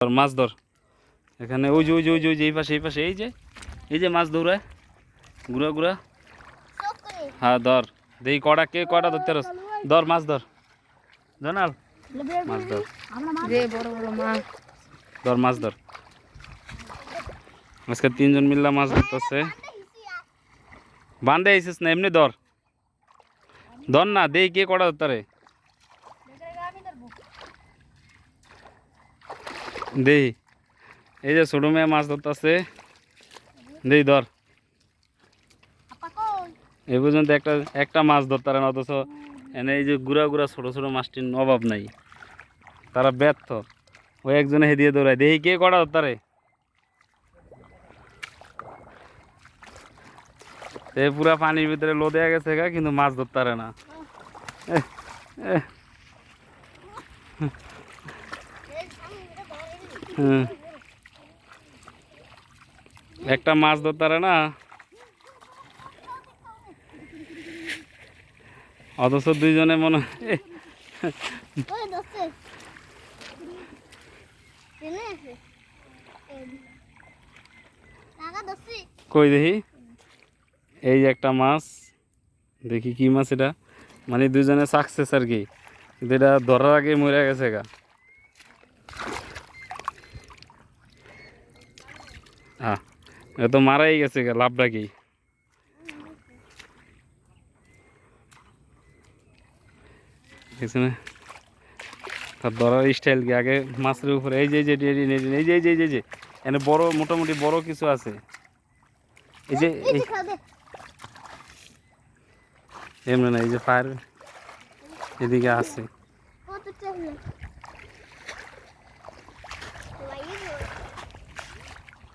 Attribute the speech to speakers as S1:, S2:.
S1: ধর মাছ ধর এখানে ওই যে ওই যে ওই যে ওই যে এই পাশে এই যে মাছ দৌড়ায় ঘুরা ঘুরা। হ্যাঁ ধর দেখি কটা কে কটা ধরতে পারস। ধর মাছ ধর জানাল মাছ ধর ধর মাছ ধর। আজকে 3 জন মিল্লা মাছ ধরতেছে। বান্ধে আইসিস না এমনি ধর ধর না দেই কে কটা ধরতারে দেই। এই যে ছোট মেয়ে মাছ ধরতেছে দেই ধর। এই পর্যন্ত একটা মাছ ধরতারে না, অথচ এনে এই যে গুড়া গুড়া ছোট ছোট মাছটির অভাব নাই, তারা ব্যর্থ। ওই একজনে হেদিয়ে দৌড়ায় দেখি কে কটা ধরতারে। এই পুরা পানির ভিতরে লোদে গেছে গা, কিন্তু মাছ ধরতারে না। একটা মাছ ধরতারে না, অথচ দুইজনে মনে কই দেখি। এই যে একটা মাছ দেখি কি মাছ এটা, মানে দুইজনে সাকসেস আর কি, কিন্তু এটা ধরার আগে মরে গেছে গা। এটা তো মারাই গেছে গা লাভটা কি। তার ধরার স্টাইল কি আগে মাছের উপরে এই যে এই যে এই যে এই যে এই যে এনে বড় মোটামুটি বড় কিছু আছে। এই যে এমনি না, এই যে ফায়ার এদিকে আছে।